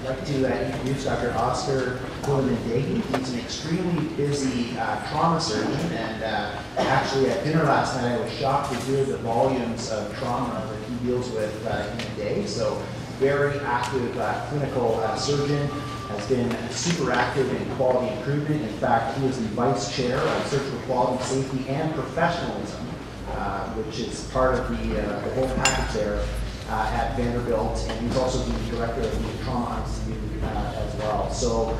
I'd like to introduce Dr. Oscar Guillamondegui. He's an extremely busy trauma surgeon, and actually at dinner last night I was shocked to hear the volumes of trauma that he deals with in a day. So very active clinical surgeon, has been super active in quality improvement. In fact, he is the vice chair of Surgical Quality, Safety, and Professionalism, which is part of the whole package there at Vanderbilt, and he's also the director of the Trauma ICU as well. So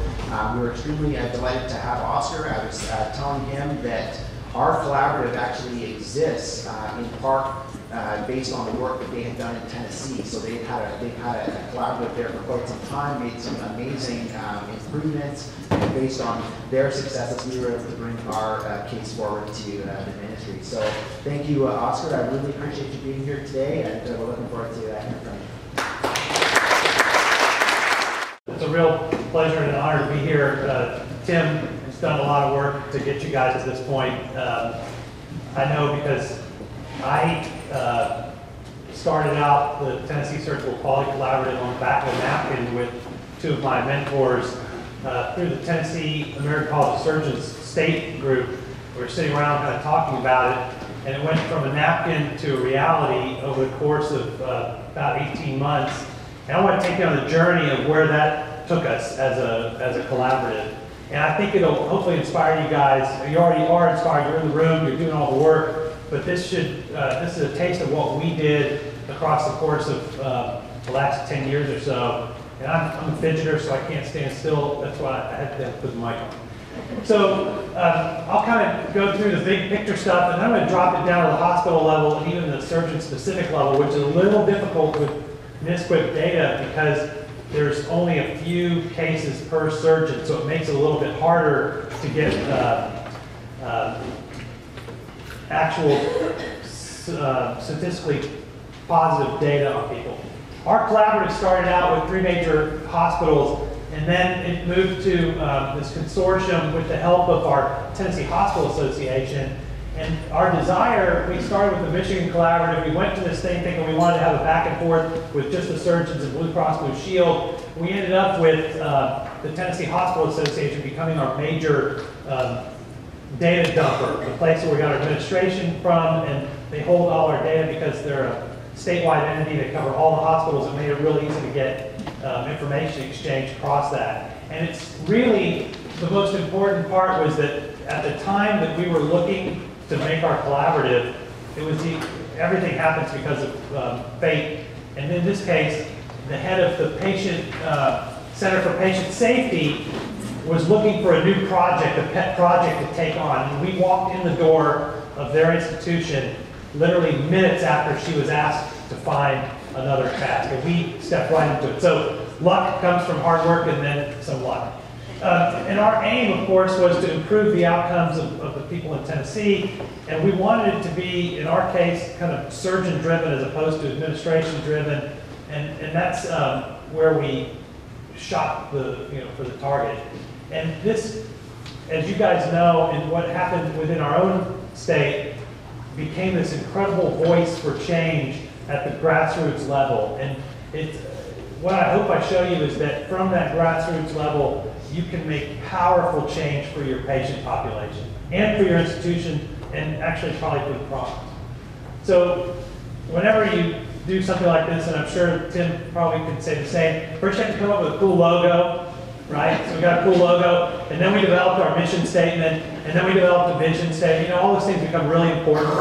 we're extremely delighted to have Oscar. I was telling him that our collaborative actually exists in part based on the work that they had done in Tennessee. So they've had a collaborative there for quite some time, made some amazing improvements, and based on their successes, we were able to bring our case forward to the ministry. So thank you, Oscar. I really appreciate you being here today, and we're looking forward to hearing from you. It's a real pleasure and an honor to be here. Tim has done a lot of work to get you guys to this point. I know because I started out the Tennessee Surgical Quality Collaborative on the back of a napkin with two of my mentors through the Tennessee American College of Surgeons state group. We were sitting around kind of talking about it, and it went from a napkin to a reality over the course of about 18 months. And I want to take you on the journey of where that took us as a collaborative. And I think it'll hopefully inspire you guys. You already are inspired. You're in the room. You're doing all the work. But this is a taste of what we did across the course of the last 10 years or so. And I'm a fidgeter, so I can't stand still. That's why I had to put the mic on. So I'll kind of go through the big picture stuff, and then I'm going to drop it down to the hospital level and even the surgeon-specific level, which is a little difficult with NSQIP data because there's only a few cases per surgeon, so it makes it a little bit harder to get actual statistically positive data on people. Our collaborative started out with 3 major hospitals, and then it moved to this consortium with the help of our Tennessee Hospital Association. And our desire, we started with the Michigan Collaborative. We went to this thing thinking we wanted to have a back and forth with just the surgeons and Blue Cross Blue Shield. We ended up with the Tennessee Hospital Association becoming our major data dumper, the place where we got our administration from, and they hold all our data because they're a statewide entity that cover all the hospitals. It made it really easy to get information exchange across that. And it's really, the most important part was that at the time that we were looking to make our collaborative, it was everything happens because of fate. And in this case, the head of the patient Center for Patient Safety was looking for a new project, a pet project to take on. And we walked in the door of their institution literally minutes after she was asked to find another task. And we stepped right into it. So luck comes from hard work and then some luck. And our aim, of course, was to improve the outcomes of the people in Tennessee. And we wanted it to be, in our case, kind of surgeon-driven as opposed to administration-driven. And that's where we shot for the target. And this, as you guys know, and what happened within our own state, became this incredible voice for change at the grassroots level. And what I hope I show you is that from that grassroots level, you can make powerful change for your patient population and for your institution, and actually probably for the product. So whenever you do something like this, and I'm sure Tim probably could say the same, first you have to come up with a cool logo, right? So we got a cool logo, and then we developed our mission statement, and then we developed a vision statement. You know, all those things become really important.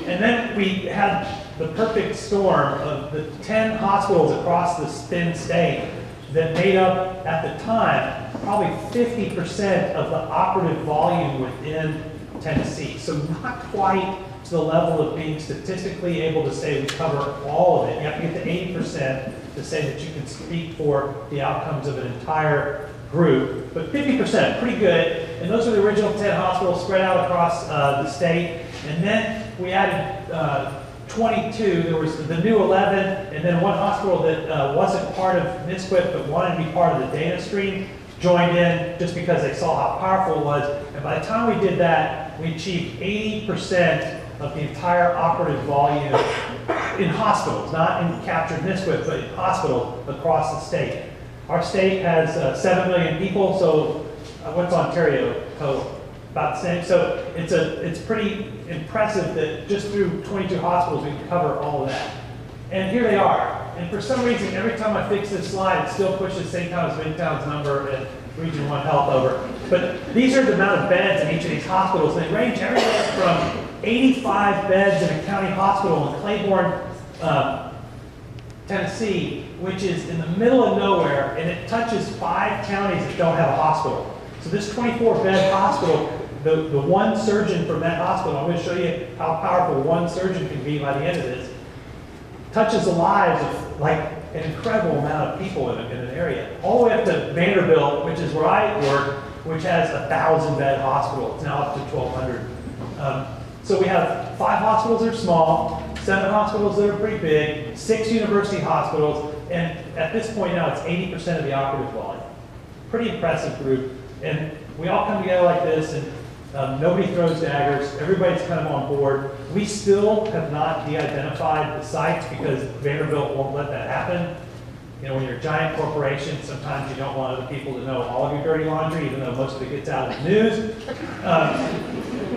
And then we had the perfect storm of the 10 hospitals across the thin state that made up, at the time, probably 50% of the operative volume within Tennessee. So not quite to the level of being statistically able to say we cover all of it. You have to get to 80% to say that you can speak for the outcomes of an entire group. But 50%, pretty good. And those are the original 10 hospitals spread out across the state. And then we added 22, there was the new 11, and then one hospital that wasn't part of NSQIP but wanted to be part of the data stream joined in just because they saw how powerful it was. And by the time we did that, we achieved 80% of the entire operative volume in hospitals, not in captured NSQIP, but in hospitals across the state. Our state has 7 million people, so what's Ontario total? About the same. So it's pretty impressive that just through 22 hospitals we can cover all of that. And here they are. And for some reason, every time I fix this slide, it still pushes St. Thomas Midtown's number and Region 1 Health over. But these are the amount of beds in each of these hospitals. They range everywhere from 85 beds in a county hospital in Claiborne, Tennessee, which is in the middle of nowhere, and it touches 5 counties that don't have a hospital. So this 24-bed hospital, the one surgeon from that hospital, I'm going to show you how powerful one surgeon can be by the end of this, touches the lives of like an incredible amount of people in an area. All the way up to Vanderbilt, which is where I work, which has a 1,000-bed hospital. It's now up to 1,200. So we have 5 hospitals that are small, 7 hospitals that are pretty big, 6 university hospitals, and at this point now it's 80% of the operative volume. Pretty impressive group. And we all come together like this, and nobody throws daggers. Everybody's kind of on board. We still have not de-identified the sites because Vanderbilt won't let that happen. You know, when you're a giant corporation, sometimes you don't want other people to know all of your dirty laundry, even though most of it gets out of the news.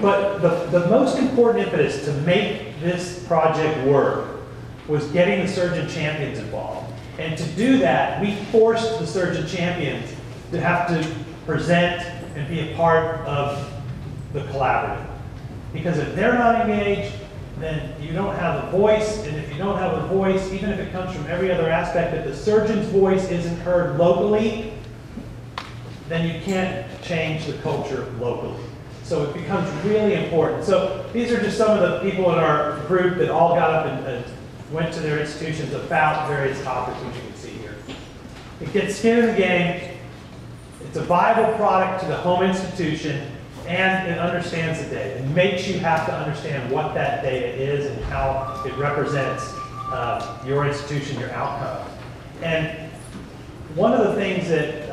But the most important impetus to make this project work was getting the surgeon champions involved. And to do that, we forced the surgeon champions to have to present and be a part of the collaborative. Because if they're not engaged, then you don't have a voice, and if you don't have a voice, even if it comes from every other aspect, if the surgeon's voice isn't heard locally, then you can't change the culture locally. So it becomes really important. So these are just some of the people in our group that all got up and went to their institutions about various topics, which you can see here. It gets skin in the game. It's a viable product to the home institution, and it understands the data. It makes you have to understand what that data is and how it represents your institution, your outcome. And one of the things that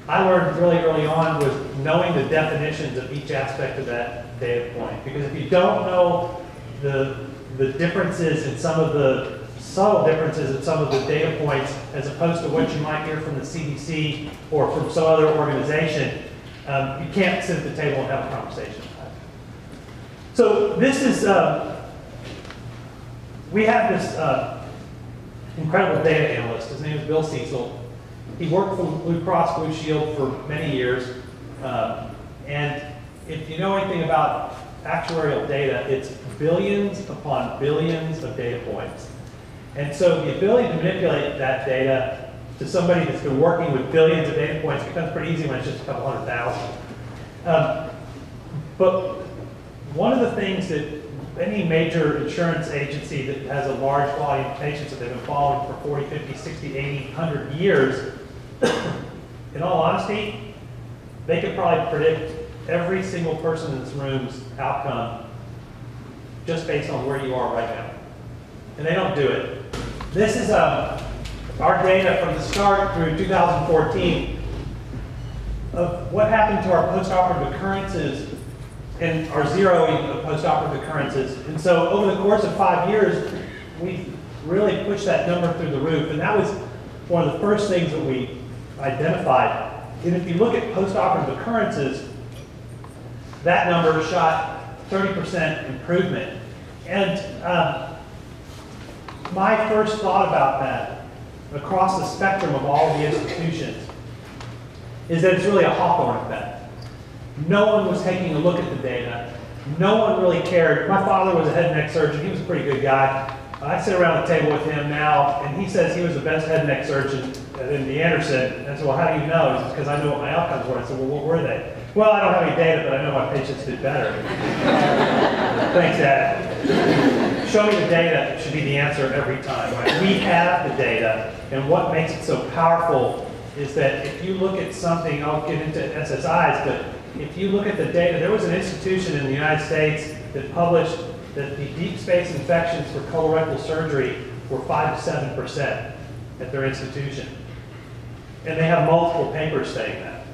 I learned really early on was knowing the definitions of each aspect of that data point. Because if you don't know the differences in some of the subtle differences in some of the data points, as opposed to what you might hear from the CDC or from some other organization, you can't sit at the table and have a conversation. So this is, we have this incredible data analyst. His name is Bill Cecil. He worked for Blue Cross Blue Shield for many years. And if you know anything about actuarial data, it's billions upon billions of data points. And so the ability to manipulate that data to somebody that's been working with billions of data points becomes pretty easy when it's just a couple 100,000. But one of the things that any major insurance agency that has a large volume of patients that they've been following for 40, 50, 60, 80, 100 years, in all honesty, they could probably predict every single person in this room's outcome just based on where you are right now. And they don't do it. This is our data from the start through 2014 of what happened to our post-operative occurrences and our zeroing of post-operative occurrences. And so over the course of 5 years, we really pushed that number through the roof. And that was one of the first things that we identified. And if you look at post-operative occurrences, that number shot 30% improvement. And my first thought about that, across the spectrum of all of the institutions, is that it's really a Hawthorne effect. No one was taking a look at the data. No one really cared. My father was a head and neck surgeon. He was a pretty good guy. I sit around the table with him now, and he says he was the best head and neck surgeon at MD Anderson. And I said, well, how do you know? He says, because I knew what my outcomes were. I said, well, what were they? Well, I don't have any data, but I know my patients did better. Thanks, Dad. Show me the data should be the answer every time. Right? We have the data, and what makes it so powerful is that if you look at something, I'll get into SSIs, but if you look at the data, there was an institution in the United States that published that the deep space infections for colorectal surgery were 5 to 7% at their institution. And they have multiple papers saying that.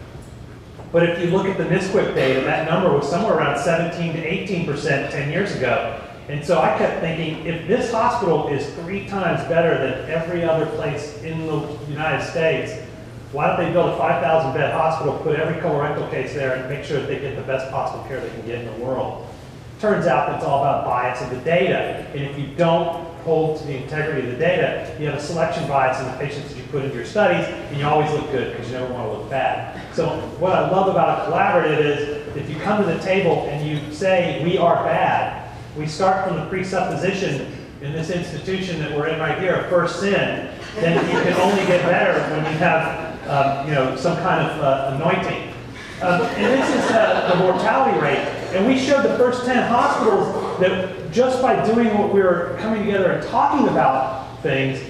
But if you look at the NSQIP data, that number was somewhere around 17 to 18% 10 years ago. And so I kept thinking, if this hospital is 3 times better than every other place in the United States, why don't they build a 5,000 bed hospital, put every colorectal case there, and make sure that they get the best possible care they can get in the world? Turns out that it's all about bias of the data. And if you don't hold to the integrity of the data, you have a selection bias in the patients that you put into your studies, and you always look good because you never want to look bad. So what I love about a collaborative is if you come to the table and you say, we are bad, we start from the presupposition in this institution that we're in right here, of first sin, then you can only get better when you have some kind of anointing. And this is the mortality rate. And we showed the first 10 hospitals that just by doing what we were coming together and talking about things,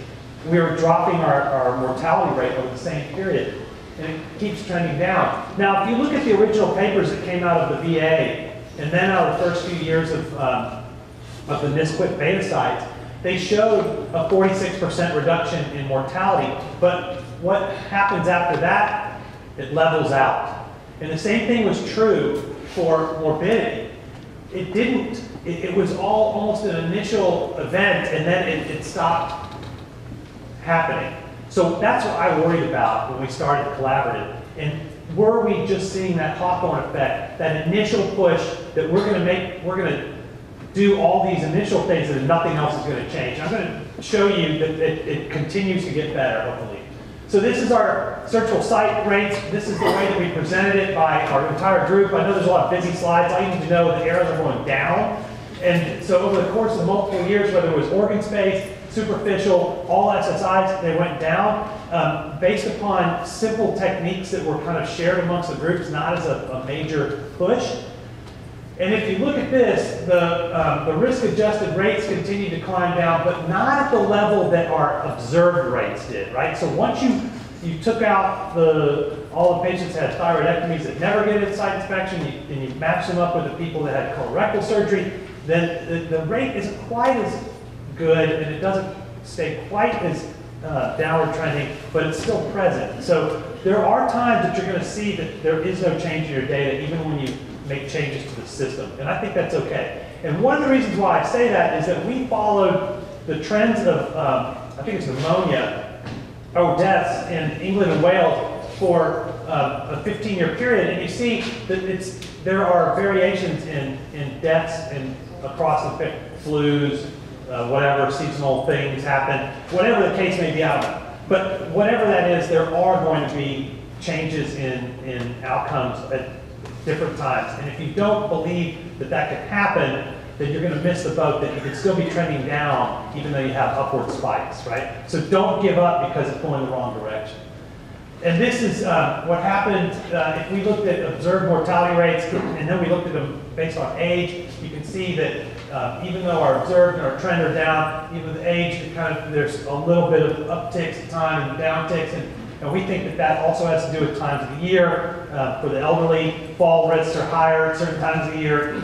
we were dropping our mortality rate over the same period. And it keeps trending down. Now, if you look at the original papers that came out of the VA, and then out of the first few years of the NSQIP beta sites, they showed a 46% reduction in mortality. But what happens after that? It levels out. And the same thing was true for morbidity. It didn't, it was all almost an initial event, and then it stopped happening. So that's what I worried about when we started Collaborative. And were we just seeing that Hawthorne effect, that initial push that we're going to do all these initial things and nothing else is going to change. I'm going to show you that it continues to get better, hopefully. So this is our searchable site rates. This is the way that we presented it by our entire group. I know there's a lot of busy slides. All you need to know the arrows are going down. And so over the course of multiple years, whether it was organ space, superficial, all SSIs, they went down based upon simple techniques that were kind of shared amongst the groups, not as a major push. And if you look at this, the risk-adjusted rates continue to climb down, but not at the level that our observed rates did, right? So once you took out all the patients that had thyroidectomies that never get a site inspection, and you matched them up with the people that had colorectal surgery, then the rate isn't quite as good, and it doesn't stay quite as downward trending, but it's still present. So there are times that you're going to see that there is no change in your data, even when you make changes to the system. And I think that's okay. And one of the reasons why I say that is that we followed the trends of, I think it's pneumonia, or deaths in England and Wales for a 15-year period. And you see that there are variations in deaths across the flus, whatever seasonal things happen, whatever the case may be out of it. But whatever that is, there are going to be changes in outcomes at different times. And if you don't believe that that can happen, then you're going to miss the boat that you can still be trending down even though you have upward spikes, right? So don't give up because it's going the wrong direction. And this is what happened if we looked at observed mortality rates and then we looked at them based on age. You can see that even though our observed and our trend are down, even with age, there's a little bit of upticks at time and downticks. And we think that that also has to do with times of the year. For the elderly, fall risks are higher at certain times of the year,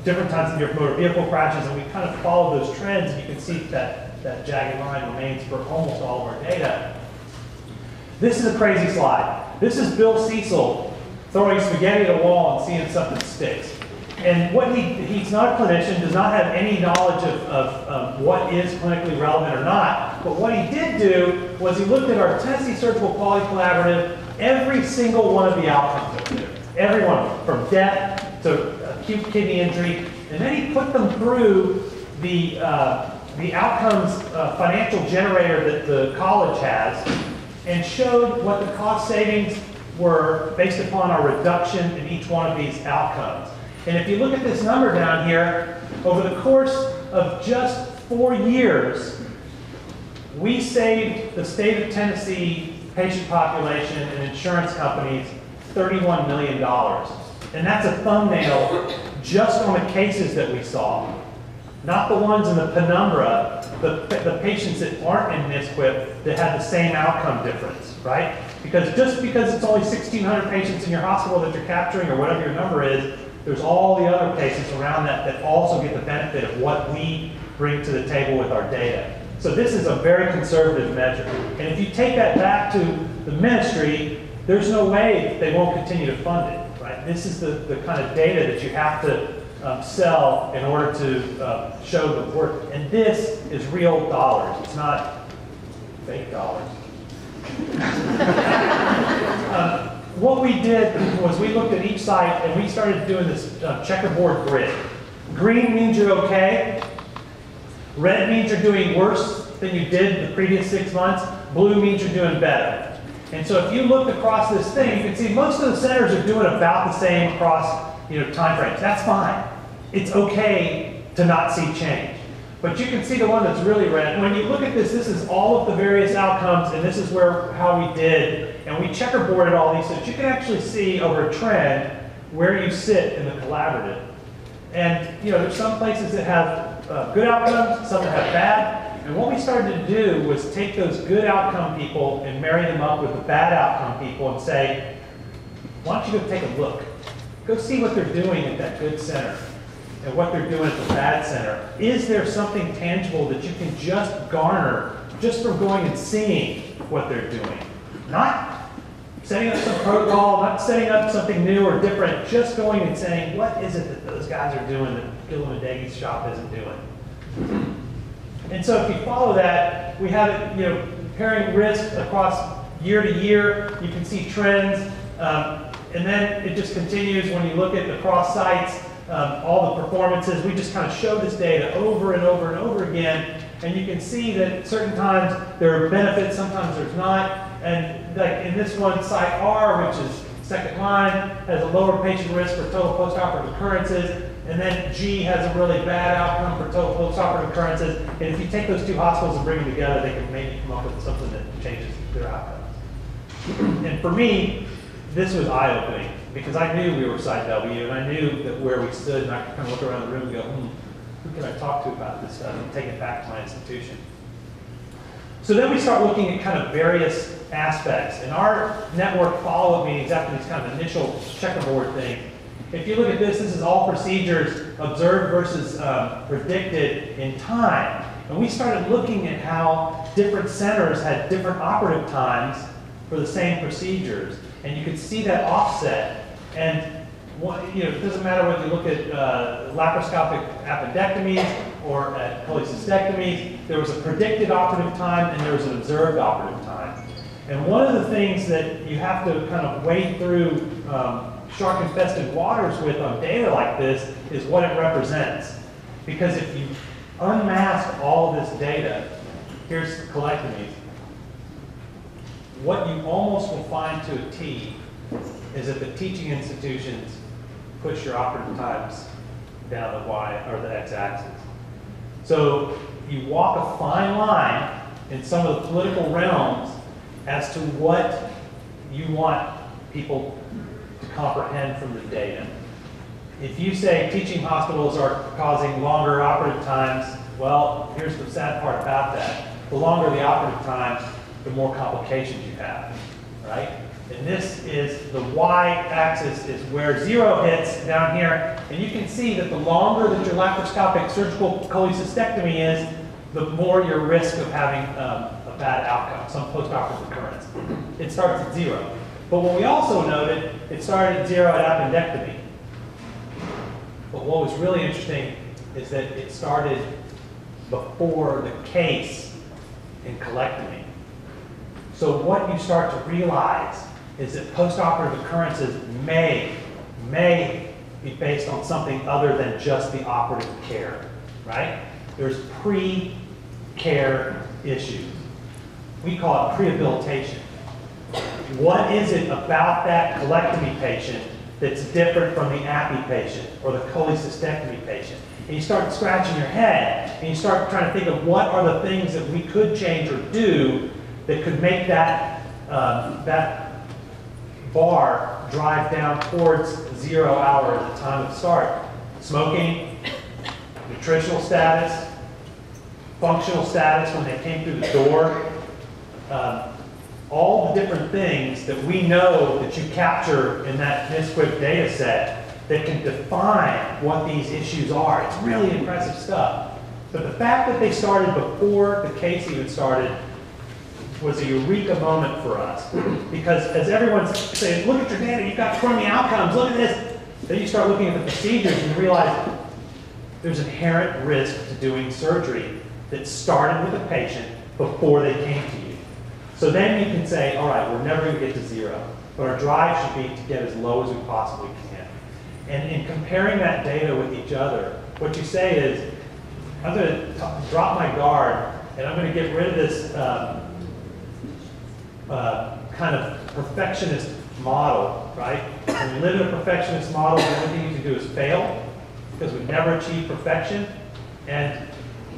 different times of the year for motor vehicle crashes, and we kind of follow those trends, and you can see that jagged line remains for almost all of our data. This is a crazy slide. This is Bill Cecil throwing spaghetti at a wall and seeing something sticks. And what he's not a clinician, does not have any knowledge of what is clinically relevant or not, but what he did do was he looked at our Tennessee Surgical Quality Collaborative, every single one of the outcomes, every one of them, from death to acute kidney injury, and then he put them through the outcomes financial generator that the college has, and showed what the cost savings were based upon our reduction in each one of these outcomes. And if you look at this number down here, over the course of just 4 years, we saved the state of Tennessee patient population and insurance companies $31 million. And that's a thumbnail just on the cases that we saw. Not the ones in the penumbra, the patients that aren't in NSQIP that had the same outcome difference, right? Because just because it's only 1,600 patients in your hospital that you're capturing or whatever your number is, there's all the other cases around that also get the benefit of what we bring to the table with our data. So this is a very conservative measure. And if you take that back to the ministry, there's no way they won't continue to fund it, right? This is the kind of data that you have to cell in order to show the work. And this is real dollars. It's not fake dollars. What we did was we looked at each site and we started doing this checkerboard grid. Green means you're okay. Red means you're doing worse than you did the previous 6 months. Blue means you're doing better. And so if you look across this thing, you can see most of the centers are doing about the same across time frames. That's fine. It's okay to not see change. But you can see the one that's really red. When you look at this, this is all of the various outcomes, and this is how we did. And we checkerboarded all these so that you can actually see over a trend where you sit in the collaborative. And there's some places that have good outcomes, some that have bad. And what we started to do was take those good outcome people and marry them up with the bad outcome people and say, why don't you go take a look? Go see what they're doing at that good center and what they're doing at the bad center. Is there something tangible that you can just garner just from going and seeing what they're doing? Not setting up some protocol, not setting up something new or different, just going and saying, what is it that those guys are doing that Guillamondegui's shop isn't doing? And so if you follow that, we have it, comparing risk across year to year. You can see trends. And then it just continues when you look at the cross sites, all the performances. We just kind of show this data over and over and over again. And you can see that at certain times there are benefits, sometimes there's not. And like in this one, site R, which is second line, has a lower patient risk for total postoperative occurrences. And then G has a really bad outcome for total postoperative occurrences. And if you take those two hospitals and bring them together, they can maybe come up with something that changes their outcomes. And for me, this was eye-opening because I knew we were site W and I knew that where we stood, and I could kind of look around the room and go, who can I talk to about this stuff and take it back to my institution? So then we start looking at kind of various aspects. In our network follow-up meetings after these kind of initial checkerboard thing, if you look at this, this is all procedures observed versus predicted in time. And we started looking at how different centers had different operative times for the same procedures. And you could see that offset. And it doesn't matter whether you look at laparoscopic appendectomies or at cholecystectomies, there was a predicted operative time and there was an observed operative time. And one of the things that you have to kind of wade through shark-infested waters with on data like this is what it represents. Because if you unmask all of this data, here's colectomies. What you almost will find to a T is that the teaching institutions push your operative times down the Y or the X-axis. So you walk a fine line in some of the political realms as to what you want people to comprehend from the data. If you say teaching hospitals are causing longer operative times, well, here's the sad part about that. The longer the operative times, the more complications you have, right? And this is the Y-axis is where 0 hits down here, and you can see that the longer that your laparoscopic surgical cholecystectomy is, the more your risk of having a bad outcome, some postoperative occurrence. It starts at 0. But what we also noted, it started at 0 at appendectomy. But what was really interesting is that it started before the case in colectomy. So what you start to realize is that postoperative occurrences may be based on something other than just the operative care, right? There's pre-care issues. We call it prehabilitation. What is it about that colectomy patient that's different from the appy patient or the cholecystectomy patient? And you start scratching your head and you start trying to think of what are the things that we could change or do that could make that, that bar drive down towards 0 hour at the time of start. Smoking, nutritional status, functional status when they came through the door, all the different things that we know that you capture in that NSQIP data set that can define what these issues are. It's really impressive stuff. But the fact that they started before the case even started was a eureka moment for us. Because as everyone's saying, look at your data, you've got crummy outcomes, look at this. Then you start looking at the procedures and you realize there's inherent risk to doing surgery that started with a patient before they came to you. So then you can say, all right, we're never going to get to zero, but our drive should be to get as low as we possibly can. And in comparing that data with each other, what you say is, I'm going to drop my guard and I'm going to get rid of this kind of perfectionist model, right? When you live in a perfectionist model, the only thing you can do is fail because we've never achieved perfection. And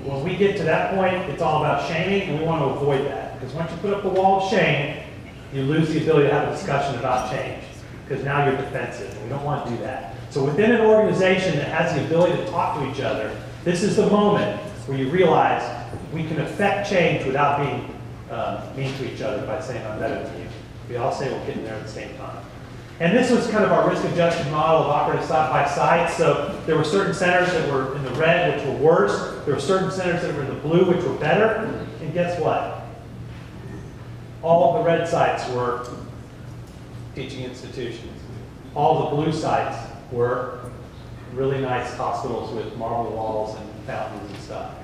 when we get to that point, it's all about shaming, and we want to avoid that. Because once you put up the wall of shame, you lose the ability to have a discussion about change. Because now you're defensive, and we don't want to do that. So within an organization that has the ability to talk to each other, this is the moment where you realize we can affect change without being mean to each other by saying, I'm better than you. We all say we're getting there at the same time. And this was kind of our risk-adjusted model of operative site by site. So there were certain centers that were in the red, which were worse. There were certain centers that were in the blue, which were better. And guess what? All of the red sites were teaching institutions. All the blue sites were really nice hospitals with marble walls and fountains and stuff.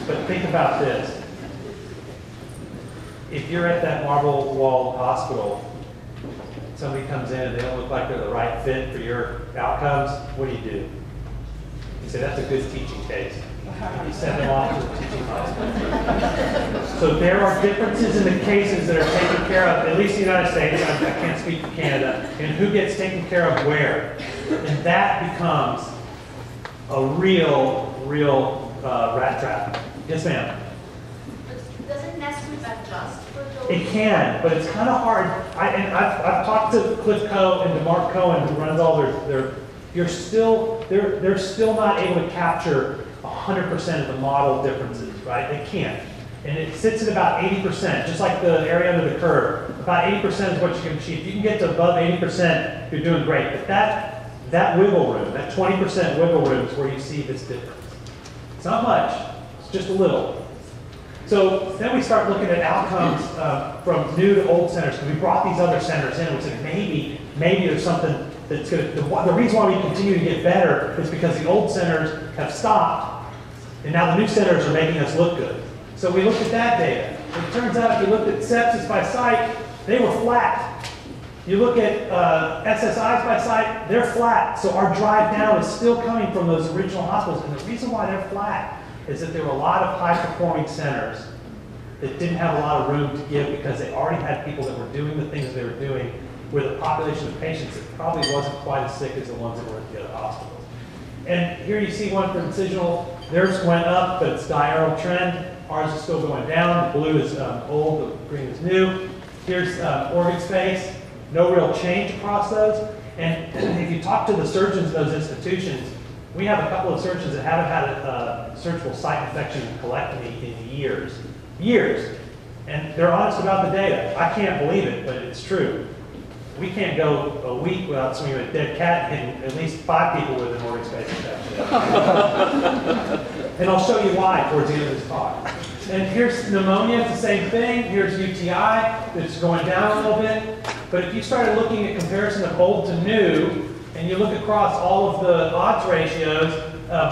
But think about this. If you're at that marble-walled hospital, somebody comes in and they don't look like they're the right fit for your outcomes, what do? You say, that's a good teaching case. You send them off to the teaching hospital. So there are differences in the cases that are taken care of, at least in the United States, I can't speak for Canada, and who gets taken care of where. And that becomes a real rat trap. Yes, ma'am? Doesn't NSQIP adjust for those? It can, but it's kind of hard. I've talked to Cliff Coe and DeMarc Cohen, who runs all they're still not able to capture 100% of the model differences, right? They can't. And it sits at about 80%, just like the area under the curve. About 80% is what you can achieve. If you can get to above 80%, you're doing great. But that wiggle room, that 20% wiggle room is where you see this difference. It's not much, it's just a little. So then we start looking at outcomes from new to old centers, because we brought these other centers in. We said maybe there's something that's going to, the reason why we continue to get better is because the old centers have stopped, and now the new centers are making us look good. So we looked at that data. It turns out if you looked at sepsis by site, they were flat. You look at SSIs by site, they're flat. So our drive down is still coming from those original hospitals. And the reason why they're flat is that there were a lot of high-performing centers that didn't have a lot of room to give because they already had people that were doing the things they were doing with a population of patients that probably wasn't quite as sick as the ones that were at the other hospitals. And here you see one for incisional. Theirs went up, but it's diurnal trend. Ours is still going down. The blue is old, the green is new. Here's organ space. No real change across those. And if you talk to the surgeons of those institutions, we have a couple of surgeons that haven't had a surgical site infection and colectomy in years. Years. And they're honest about the data. I can't believe it, but it's true. We can't go a week without swinging a dead cat and at least 5 people with an organ space infection. And I'll show you why towards the end of this talk. And here's pneumonia, it's the same thing. Here's UTI, it's going down a little bit. But if you started looking at comparison of old to new, and you look across all of the odds ratios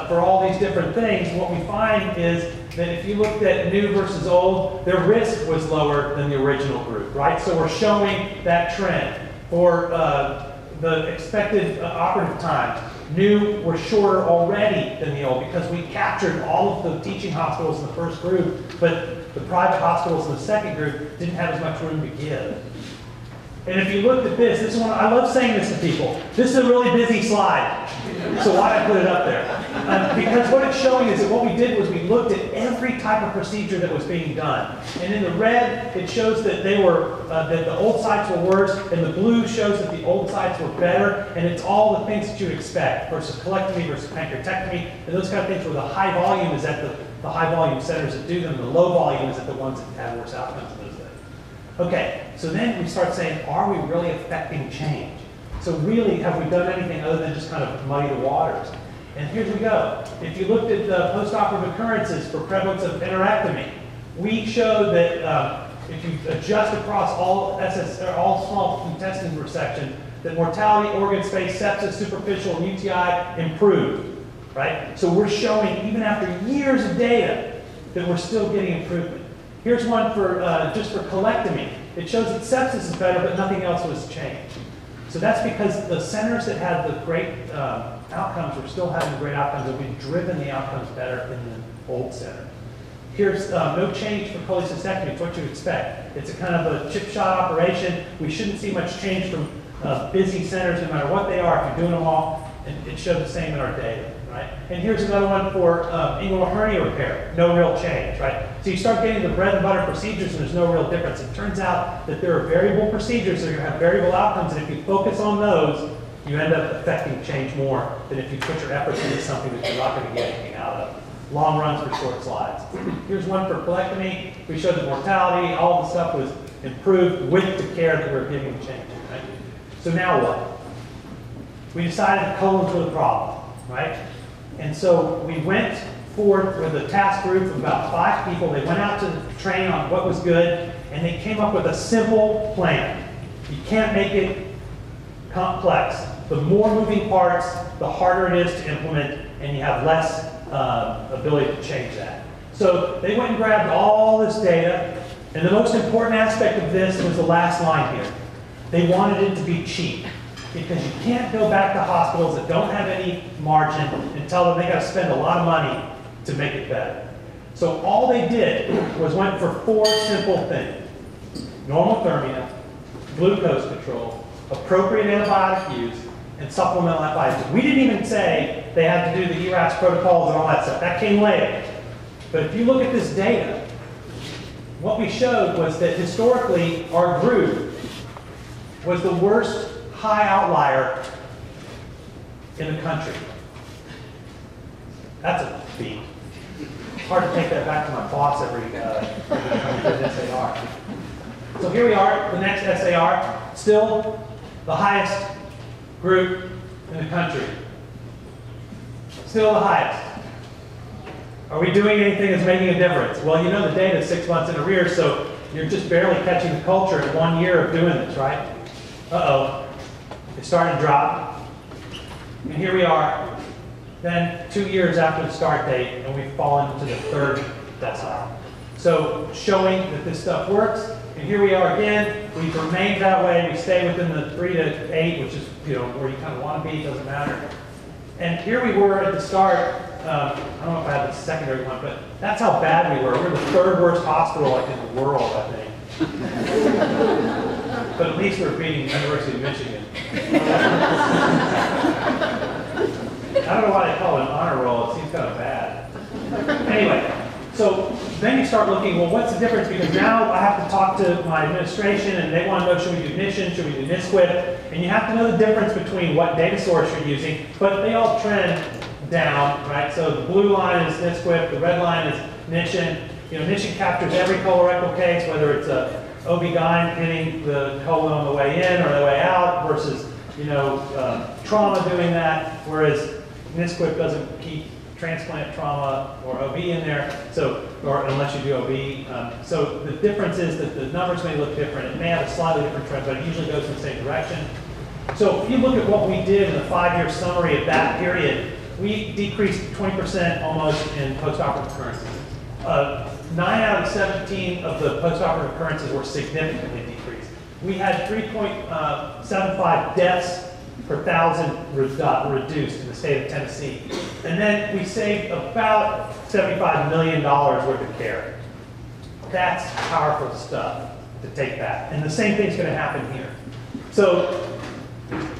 for all these different things, what we find is that if you looked at new versus old, their risk was lower than the original group, right? So we're showing that trend. For the expected operative time, new were shorter already than the old because we captured all of the teaching hospitals in the first group, but the private hospitals in the second group didn't have as much room to give. And if you looked at this is one, I love saying this to people. This is a really busy slide. So why I put it up there? Because what it's showing is that what we did was we looked at every type of procedure that was being done. And in the red, it shows that they were that the old sites were worse, and the blue shows that the old sites were better, and it's all the things that you'd expect versus colectomy versus pancreatectomy, and those kind of things where the high volume is at the high volume centers that do them, the low volume is at the ones that have worse outcomes in those things. Okay, so then we start saying, are we really affecting change? So really, have we done anything other than just kind of muddy the waters? And here we go. If you looked at the post-operative occurrences for prevalence of enterectomy, we showed that if you adjust across all all small intestine resection, that mortality, organ space, sepsis, superficial, and UTI improved, right? So we're showing, even after years of data, that we're still getting improvement. Here's one for just for colectomy. It shows that sepsis is better, but nothing else was changed. So that's because the centers that had the great outcomes were still having great outcomes, and we've driven the outcomes better in the old center. Here's no change for cholecystectomy. It's what you'd expect. It's a kind of a chip shot operation. We shouldn't see much change from busy centers, no matter what they are, if you're doing them all, and it showed the same in our data, right? And here's another one for inguinal hernia repair. No real change, right? So you start getting the bread and butter procedures, and there's no real difference. It turns out that there are variable procedures, so you're going to have variable outcomes, and if you focus on those, you end up affecting change more than if you put your efforts into something that you're not going to get anything out of. Long runs for short slides. Here's one for colectomy. We showed that mortality, all the stuff was improved with the care that we're giving change. Right? So now what? We decided colons were the problem, right? And so we went forward with a task group of about 5 people. They went out to train on what was good, and they came up with a simple plan. You can't make it complex. The more moving parts, the harder it is to implement, and you have less ability to change that. So they went and grabbed all this data, and the most important aspect of this was the last line here. They wanted it to be cheap, because you can't go back to hospitals that don't have any margin and tell them they got to spend a lot of money to make it better. So all they did was went for 4 simple things: normothermia, glucose control, appropriate antibiotic use, and supplemental antibiotics. We didn't even say they had to do the ERAS protocols and all that stuff. That came later. But if you look at this data, what we showed was that historically our group was the worst high outlier in the country. That's a feat. It's hard to take that back to my boss every SAR. So here we are, the next SAR, still the highest group in the country. Still the highest. Are we doing anything that's making a difference? Well, you know the data is 6 months in arrears, so you're just barely catching the culture in 1 year of doing this, right? Uh-oh. It's starting to drop. And here we are, then 2 years after the start date, and we've fallen into the 3rd decile. So showing that this stuff works. And here we are again. We've remained that way. We stay within the 3 to 8, which is where you kind of want to be. Doesn't matter. And here we were at the start. I don't know if I have the secondary one, but that's how bad we were. We were the 3rd worst hospital in the world, I think. But at least we're beating the University of Michigan. I don't know why they call it an honor roll. It seems kind of bad. Anyway. So then you start looking, well, what's the difference? Because now I have to talk to my administration, and they want to know, should we do NISHN, should we do NSQIP? And you have to know the difference between what data source you're using, but they all trend down, right? So the blue line is NSQIP, the red line is NISHN. NISHN captures every colorectal case, whether it's a OB-GYN hitting the colon on the way in or the way out, versus trauma doing that, whereas NSQIP doesn't keep transplant, trauma, or OB in there, or unless you do OB. So the difference is that the numbers may look different. It may have a slightly different trend, but it usually goes in the same direction. So if you look at what we did in the 5-year summary of that period, we decreased 20% almost in post-operative occurrences. 9 out of 17 of the post-operative occurrences were significantly decreased. We had 3.75 deaths per 1,000 reduced in the state of Tennessee. And then we saved about $75 million worth of care. That's powerful stuff to take back. And the same thing's going to happen here. So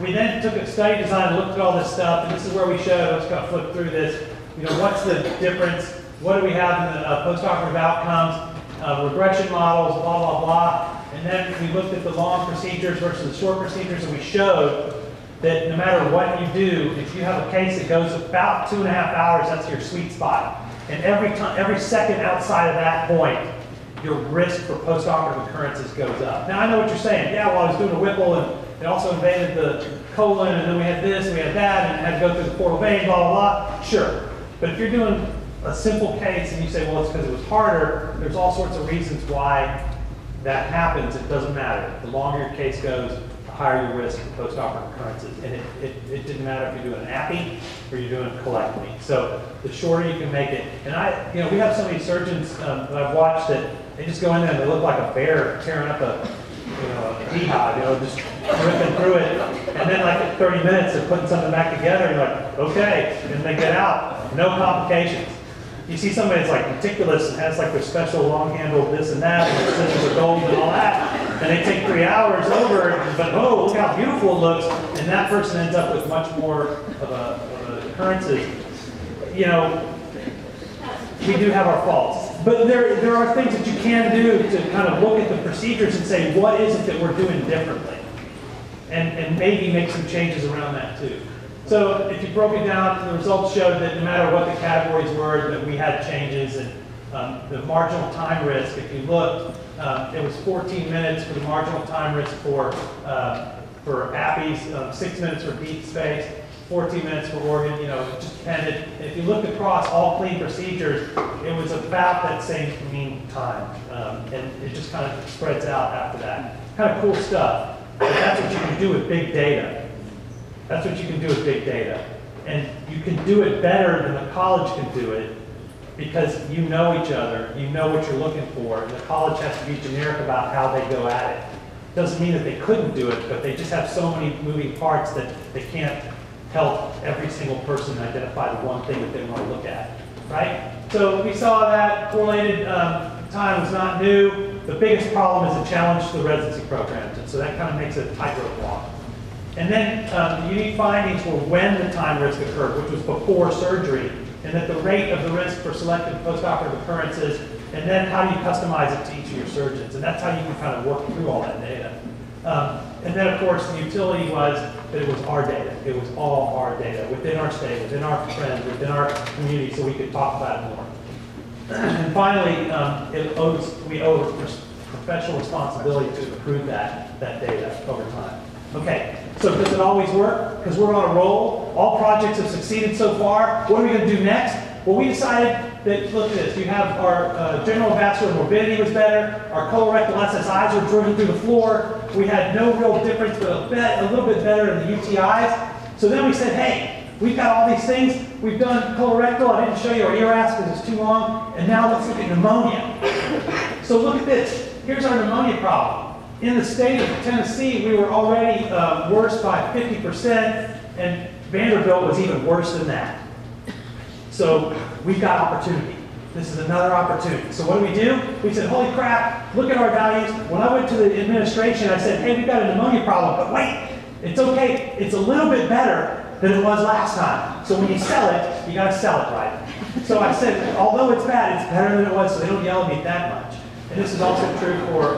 we then took a study design and looked at all this stuff, and this is where we showed, let's go flip through this, what's the difference, what do we have in the post-operative outcomes, regression models, blah, blah, blah. And then we looked at the long procedures versus the short procedures, and we showed that no matter what you do, if you have a case that goes about 2.5 hours, that's your sweet spot. And every second outside of that point, your risk for post-operative occurrences goes up. Now I know what you're saying. Yeah, well, I was doing a Whipple, and it also invaded the colon, and then we had this, and we had that, and it had to go through the portal vein, blah, blah, blah. Sure. But if you're doing a simple case and you say, well, it's because it was harder, there's all sorts of reasons why that happens, it doesn't matter. The longer your case goes, the higher your risk of post-operative occurrences. And it didn't matter if you're doing an appy or you're doing a colectomy. So the shorter you can make it. And we have so many surgeons that I've watched that they just go in there and they look like a bear tearing up a beehive, just ripping through it. And then like at 30 minutes, they're putting something back together, and you're like, okay, and they get out, no complications. You see somebody that's like meticulous and has like their special long handle this and that, and their scissors are gold and all that, and they take 3 hours over, but oh, look how beautiful it looks, and that person ends up with much more of occurrences. We do have our faults. But there are things that you can do to kind of look at the procedures and say, what is it that we're doing differently? And maybe make some changes around that too. So if you broke it down, the results showed that no matter what the categories were, that we had changes. And the marginal time risk, if you looked, it was 14 minutes for the marginal time risk for APIs, 6 minutes for deep space, 14 minutes for organ, it just depended. And if you looked across all clean procedures, it was about that same mean time. And it just kind of spreads out after that. Kind of cool stuff. But that's what you can do with big data. That's what you can do with big data. And you can do it better than the college can do it because you know each other, you know what you're looking for, and the college has to be generic about how they go at it. Doesn't mean that they couldn't do it, but they just have so many moving parts that they can't help every single person identify the one thing that they want to look at, right? So we saw that correlated time was not new. The biggest problem is the challenge to the residency programs, and so that kind of makes it a tightrope walk. And then the unique findings were when the time risk occurred, which was before surgery, and that the rate of the risk for selected postoperative occurrences, and then how do you customize it to each of your surgeons, and that's how you can kind of work through all that data. And then, of course, the utility was that it was our data. It was all our data within our state, within our friends, within our community, so we could talk about it more. And finally, we owe professional responsibility to improve that data over time. Okay, so does it always work? Because we're on a roll. All projects have succeeded so far. What are we going to do next? Well, we decided that, look at this, you have our general vascular morbidity was better, our colorectal SSIs were driven through the floor, we had no real difference, but a little bit better in the UTIs. So then we said, hey, we've got all these things, we've done colorectal, I didn't show you our ERAS because it's too long, and now let's look at pneumonia. So look at this, here's our pneumonia problem. In the state of Tennessee, we were already worse by 50%, and Vanderbilt was even worse than that. So we've got opportunity. This is another opportunity. So what do? We said, holy crap, look at our values. When I went to the administration, I said, hey, we've got a pneumonia problem, but wait, it's okay. It's a little bit better than it was last time. So when you sell it, you got to sell it right. So I said, although it's bad, it's better than it was, so they don't yell at me that much. And this is also true for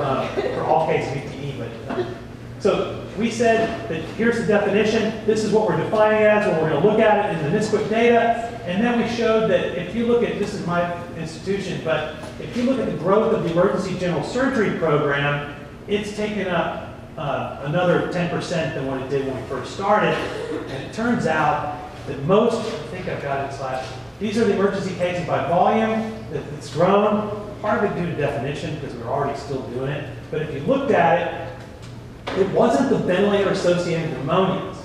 all cases of VTE. So we said that here's the definition, this is what we're defining it as, what we're going to look at it in the NSQIP data, and then we showed that if you look at, this is my institution, but if you look at the growth of the emergency general surgery program, it's taken up another 10% than what it did when we first started, and it turns out that most, I think I've got it in slides, these are the emergency cases by volume, it's grown, part of it due to definition because we're already still doing it, but if you looked at it, it wasn't the ventilator-associated pneumonias.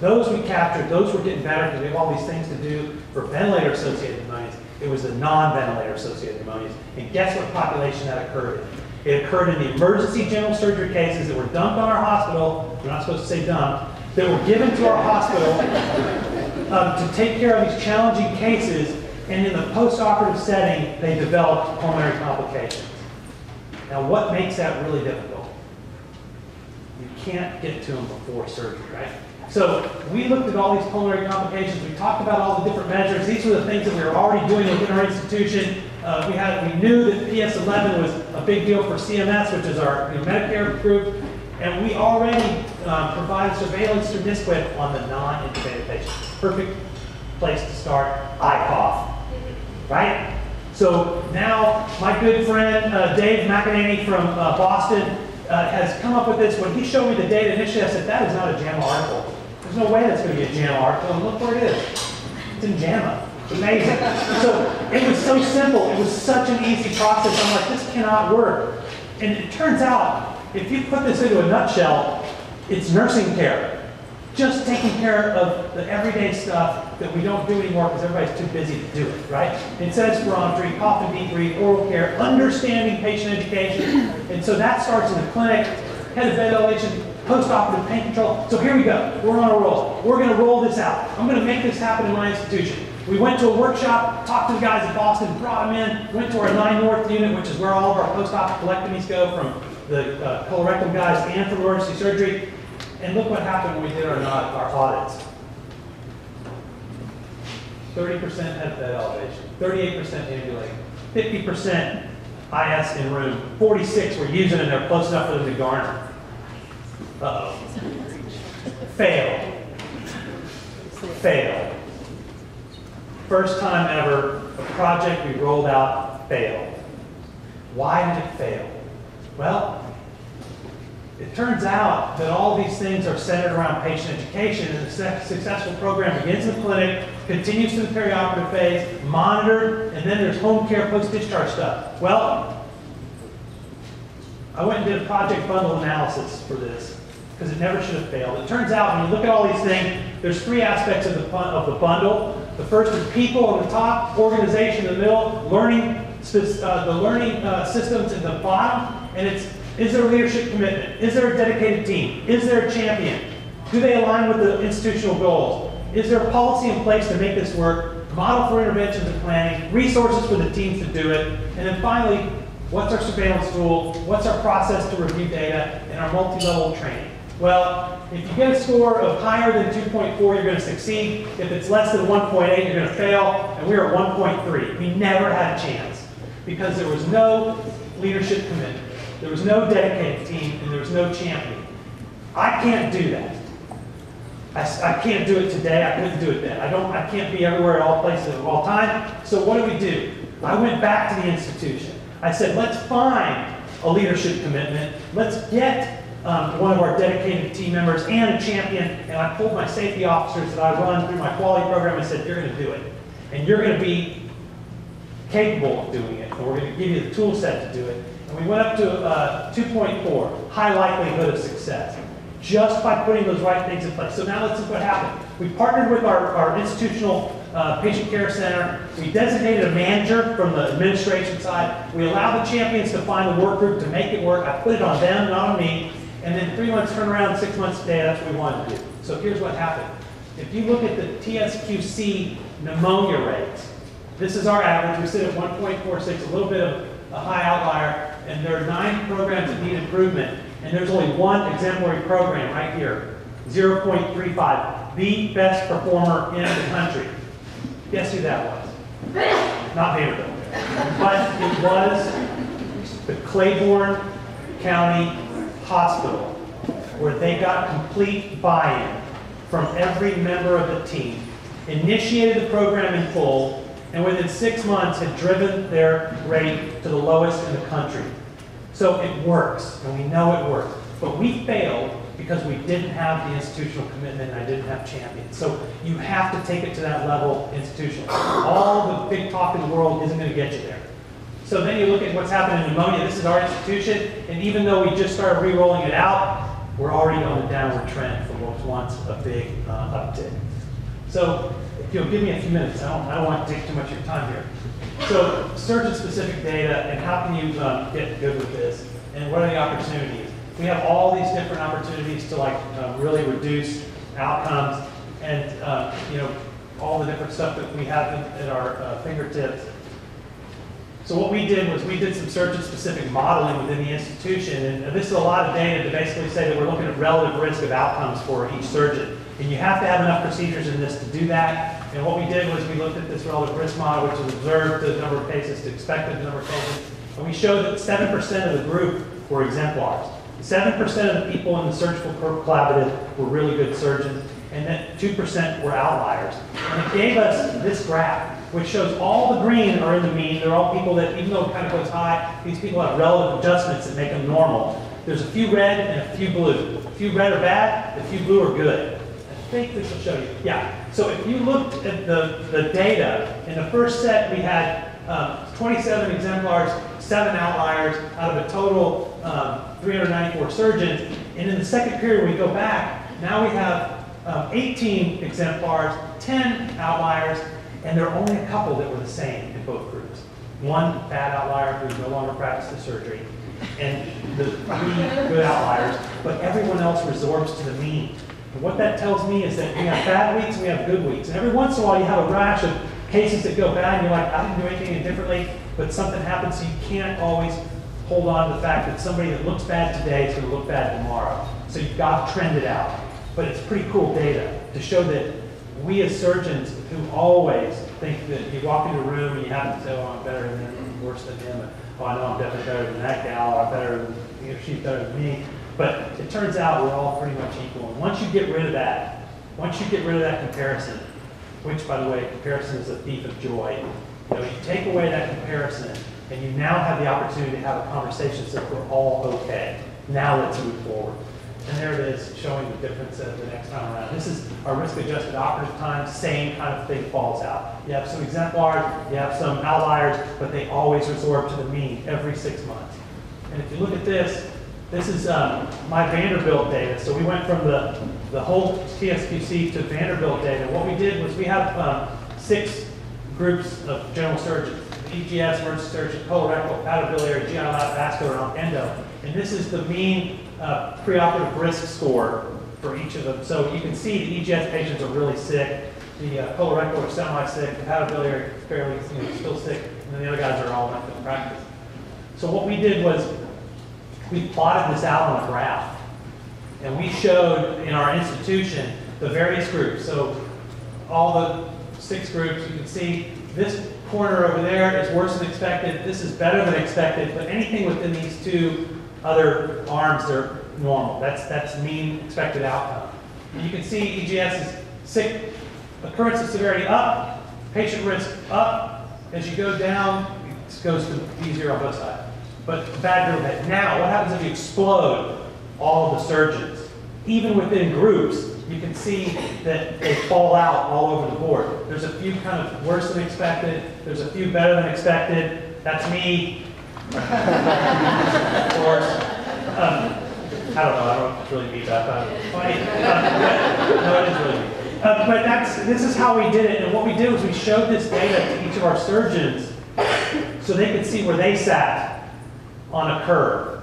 Those we captured, those were getting better because we have all these things to do for ventilator-associated pneumonias. It was the non-ventilator-associated pneumonias. And guess what population that occurred in? It occurred in the emergency general surgery cases that were dumped on our hospital, we're not supposed to say dumped, that were given to our hospital to take care of these challenging cases, and in the post-operative setting, they developed pulmonary complications. Now, what makes that really difficult? You can't get to them before surgery, right? So we looked at all these pulmonary complications. We talked about all the different measures. These were the things that we were already doing within our institution. We knew that PS11 was a big deal for CMS, which is our Medicare group, and we already provide surveillance through NSQIP on the non-intubated patients. Perfect place to start. ICOUGH, right? So now my good friend Dave McEnany from Boston has come up with this. When he showed me the data initially, I said, that is not a JAMA article. There's no way that's going to be a JAMA article. And look where it is. It's in JAMA. It's amazing. So it was so simple. It was such an easy process. I'm like, this cannot work. And it turns out, if you put this into a nutshell, it's nursing care. Just taking care of the everyday stuff that we don't do anymore because everybody's too busy to do it, right? Instead of spirometry, cough and deep breathe, oral care, understanding patient education. And so that starts in the clinic, head of bed elevation, post-operative pain control. So here we go. We're on a roll. We're going to roll this out. I'm going to make this happen in my institution. We went to a workshop, talked to the guys at Boston, brought them in, went to our 9 North unit, which is where all of our post-op colectomies go from the colorectal guys and from emergency surgery. And look what happened when we did our audits. 30% head bed elevation, 38% ambulating, 50% IS in room, 46 were using it and they're close enough for them to garner. Uh-oh. Fail. Fail. First time ever, a project we rolled out failed. Why did it fail? Well, it turns out that all these things are centered around patient education, and the successful program begins in the clinic, continues to the perioperative phase, monitored, and then there's home care post-discharge stuff. Well, I went and did a project bundle analysis for this, because it never should have failed. It turns out when you look at all these things, there's 3 aspects of the bundle. The first is people on the top, organization in the middle, learning systems in the bottom, and it's, is there a leadership commitment? Is there a dedicated team? Is there a champion? Do they align with the institutional goals? Is there a policy in place to make this work? Model for interventions and planning, resources for the teams to do it, and then finally, what's our surveillance tool? What's our process to review data? And our multi-level training. Well, if you get a score of higher than 2.4, you're going to succeed. If it's less than 1.8, you're going to fail. And we were at 1.3. We never had a chance because there was no leadership commitment. There was no dedicated team, and there was no champion. I can't do that. I can't do it today. I couldn't do it then. I can't be everywhere at all places at all time. So what do? I went back to the institution. I said, let's find a leadership commitment. Let's get one of our dedicated team members and a champion. And I pulled my safety officers that I run through my quality program and said, you're going to do it. And you're going to be capable of doing it. And we're going to give you the tool set to do it. And we went up to 2.4, high likelihood of success, just by putting those right things in place. So now let's look what happened. We partnered with our institutional patient care center. We designated a manager from the administration side. We allowed the champions to find the work group to make it work. I put it on them, not on me. And then 3 months turnaround, 6 months today, that's what we wanted to do. So here's what happened. If you look at the TSQC pneumonia rates, this is our average. We sit at 1.46, a little bit of a high outlier. And there are 9 programs that need improvement. And there's only one exemplary program right here, 0.35, the best performer in the country. Guess who that was? Not Vanderbilt. But it was the Claiborne County Hospital, where they got complete buy-in from every member of the team, initiated the program in full, and within 6 months had driven their rate to the lowest in the country. So it works, and we know it works. But we failed because we didn't have the institutional commitment and I didn't have champions. So you have to take it to that level institutionally. All the big talk in the world isn't going to get you there. So then you look at what's happening in pneumonia. This is our institution, and even though we just started re-rolling it out, we're already on a downward trend from what was once a big uptick. So if you'll give me a few minutes, I don't want to take too much of your time here. So surgeon-specific data, and how can you get good with this, and what are the opportunities? We have all these different opportunities to really reduce outcomes, and all the different stuff that we have at our fingertips. So what we did was we did some surgeon-specific modeling within the institution, and this is a lot of data to basically say that we're looking at relative risk of outcomes for each surgeon. And you have to have enough procedures in this to do that. And what we did was we looked at this relative risk model, which is observed the number of cases to expected the number of cases. And we showed that 7% of the group were exemplars. 7% of the people in the surgical collaborative were really good surgeons, and then 2% were outliers. And it gave us this graph, which shows all the green are in the mean. They're all people that, even though it kind of goes high, these people have relative adjustments that make them normal. There's a few red and a few blue. A few red are bad, a few blue are good. I think this will show you. Yeah. So if you looked at the data, in the first set we had 27 exemplars, 7 outliers out of a total 394 surgeons. And in the second period, we go back, now we have 18 exemplars, 10 outliers, and there are only a couple that were the same in both groups. One bad outlier who no longer practiced surgery, and the 3 good outliers, but everyone else resorbs to the mean. And what that tells me is that we have bad weeks and we have good weeks. And every once in a while you have a rash of cases that go bad and you're like, I didn't do anything differently, but something happens, so you can't always hold on to the fact that somebody that looks bad today is going to look bad tomorrow. So you've got to trend it out. But it's pretty cool data to show that we as surgeons who always think that you walk into a room and you have to say, oh, I'm better than him, I'm worse than him, and, oh, I know I'm definitely better than that gal, or I'm better than, you know, she's better than me. But it turns out we're all pretty much equal. And once you get rid of that, comparison, which, by the way, comparison is a thief of joy. You know, you take away that comparison, and you now have the opportunity to have a conversation so that we're all okay. Now let's move forward. And there it is, showing the difference the next time around. This is our risk-adjusted operative time. Same kind of thing falls out. You have some exemplars, you have some outliers, but they always resorb to the mean every 6 months. And if you look at this, this is my Vanderbilt data. So we went from the whole TSQC to Vanderbilt data. What we did was we have 6 groups of general surgeons: EGS, emergency surgeon, colorectal, hepatobiliary, GI lab, vascular, and endo. And this is the mean preoperative risk score for each of them. So you can see the EGS patients are really sick. The colorectal are semi-sick. The hepatobiliary fairly, you know, still sick. And then the other guys are all left in practice. So what we did was we plotted this out on a graph. And we showed in our institution the various groups. So all the 6 groups, you can see this corner over there is worse than expected. This is better than expected. But anything within these 2 other arms, they're normal. That's mean expected outcome. And you can see EGS is sick, occurrence of severity up, patient risk up. As you go down, it goes to easier on both sides. But bad group head. Now, what happens if you explode all of the surgeons? Even within groups, you can see that they fall out all over the board. There's a few kind of worse than expected. There's a few better than expected. That's me. Of course. I don't know. I don't know if it's really me, but I thought it was funny. No, it is really me. But this is how we did it. And what we did was we showed this data to each of our surgeons so they could see where they sat on a curve.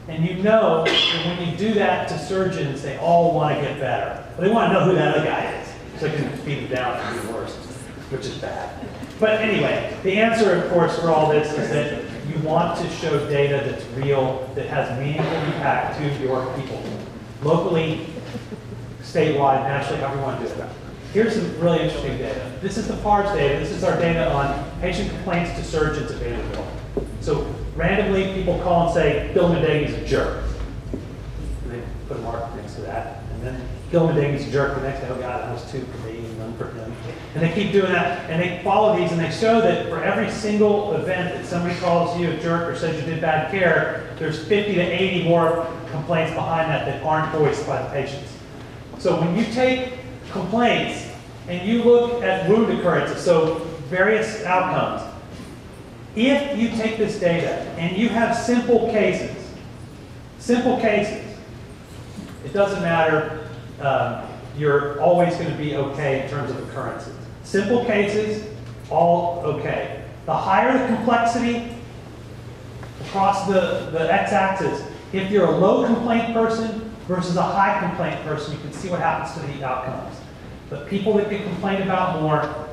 And you know that when you do that to surgeons, they all want to get better. Well, they want to know who that other guy is, so they can beat him down and do worse, which is bad. But anyway, the answer, of course, for all this is that you want to show data that's real, that has meaningful impact to your people. Locally, statewide, nationally, however you want to do it. Here's some really interesting data. This is the PARS data. This is our data on patient complaints to surgeons at Vanderbilt. So randomly, people call and say, Guillamondegui is a jerk. And they put a mark next to that. And then Guillamondegui is a jerk. The next day, oh God, that was 2 for me and 1 for him. And they keep doing that. And they follow these and they show that for every single event that somebody calls you a jerk or says you did bad care, there's 50 to 80 more complaints behind that aren't voiced by the patients. So when you take complaints and you look at wound occurrences, so various outcomes, if you take this data and you have simple cases, it doesn't matter, you're always going to be okay in terms of occurrences. Simple cases, all okay. The higher the complexity across the x-axis, if you're a low complaint person versus a high complaint person, you can see what happens to the outcomes. The people that get complained about more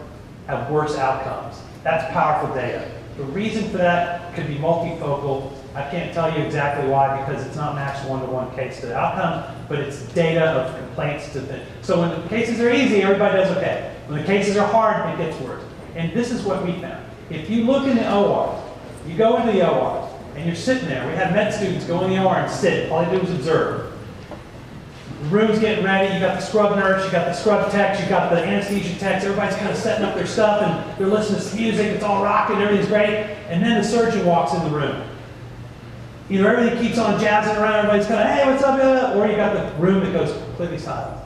have worse outcomes. That's powerful data. The reason for that could be multifocal. I can't tell you exactly why because it's not matched one-to-one case to the outcome, but it's data of complaints to things. So when the cases are easy, everybody does okay. When the cases are hard, it gets worse. And this is what we found. If you look in the OR, you go into the OR, and you're sitting there. We had med students go in the OR and sit. All they do is observe. The room's getting ready. You got the scrub nurse, you got the scrub techs, you got the anesthesia techs. Everybody's kind of setting up their stuff, and they're listening to some music. It's all rocking, everything's great. And then the surgeon walks in the room. Either everything keeps on jazzing around, everybody's kind of, hey, what's up, or you got the room that goes completely silent.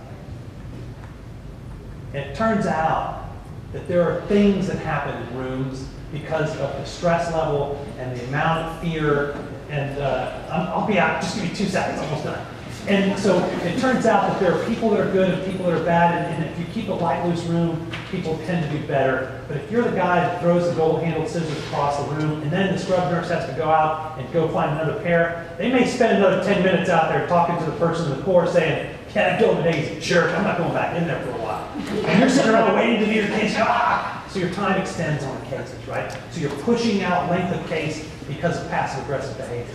And it turns out that there are things that happen in rooms because of the stress level and the amount of fear And I'll be out, just give me 2 seconds, almost done. And so it turns out that there are people that are good and people that are bad, and if you keep a light, loose room, people tend to do better. But if you're the guy that throws the gold-handled scissors across the room, and then the scrub nurse has to go out and go find another pair, they may spend another 10 minutes out there talking to the person in the core saying, "Can I Guillamondegui? Sure, I'm not going back in there for a while." And you're sitting around waiting to do your case, so your time extends on the cases, right? So you're pushing out length of case because of passive-aggressive behavior.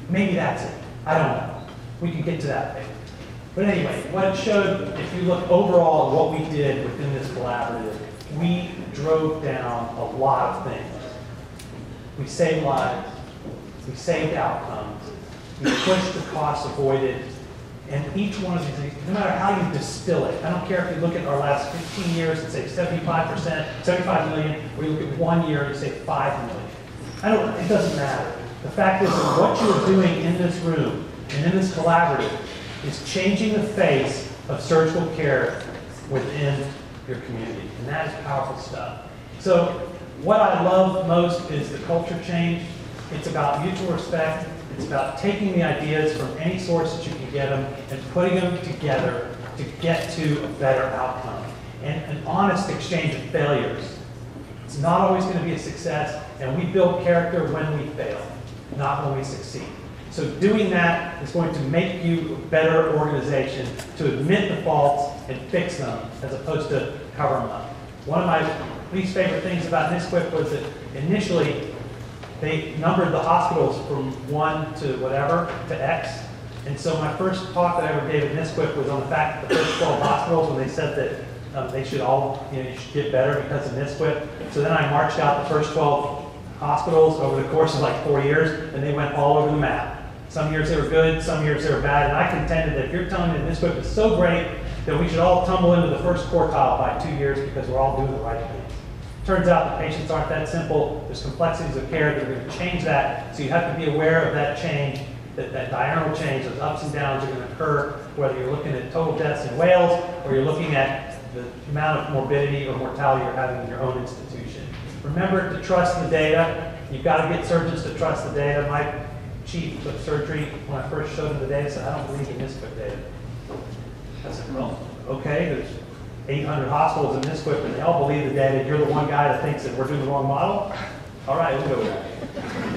Maybe that's it. I don't know. We can get to that later. But anyway, what it showed, if you look overall at what we did within this collaborative, we drove down a lot of things. We saved lives, we saved outcomes, we pushed the costs avoided, and each one of these things, no matter how you distill it, I don't care if you look at our last 15 years and say 75%, 75 million, or you look at 1 year and you say 5 million. It doesn't matter. The fact is that what you're doing in this room and in this collaborative is changing the face of surgical care within your community. And that is powerful stuff. So what I love most is the culture change. It's about mutual respect. It's about taking the ideas from any source that you can get them and putting them together to get to a better outcome. And an honest exchange of failures. It's not always going to be a success, and we build character when we fail, not when we succeed. So doing that is going to make you a better organization to admit the faults and fix them as opposed to cover them up. One of my least favorite things about NSQIP was that initially they numbered the hospitals from 1 to whatever to X. And so my first talk that I ever gave at NSQIP was on the fact that the first 12 hospitals, when they said that they should all, you should get better because of NSQIP. So then I marched out the first 12 hospitals over the course of like 4 years, and they went all over the map. Some years they were good, some years they were bad, and I contended that if you're telling me that NSQIP is so great that we should all tumble into the first quartile by 2 years because we're all doing the right things. Turns out the patients aren't that simple. There's complexities of care that are going to change that, so you have to be aware of that change, that diurnal change, those ups and downs are going to occur, whether you're looking at total deaths in Wales or you're looking at the amount of morbidity or mortality you're having in your own institution. Remember to trust the data. You've got to get surgeons to trust the data. My chief of surgery, when I first showed him the data, said, "I don't believe in NSQIP data." I said, "Well, okay, there's 800 hospitals in NSQIP and they all believe the data. You're the one guy that thinks that we're doing the wrong model? All right, we'll go with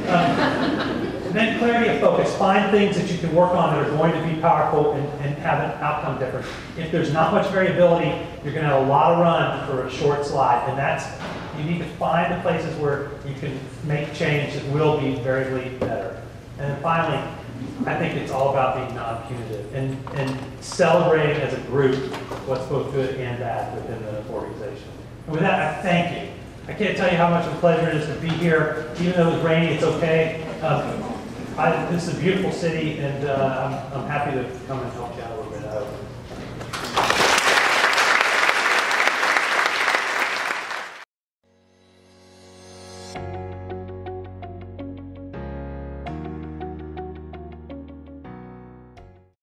that." Then clarity of focus. Find things that you can work on that are going to be powerful and have an outcome difference. If there's not much variability, you're going to have a lot of run for a short slide, and that's, you need to find the places where you can make change that will be variably better. And then finally, I think it's all about being non-punitive and celebrating as a group what's both good and bad within the organization. And with that, I thank you. I can't tell you how much of a pleasure it is to be here. Even though it's rainy, it's okay. This is a beautiful city, and I'm happy to come and help you out a little bit.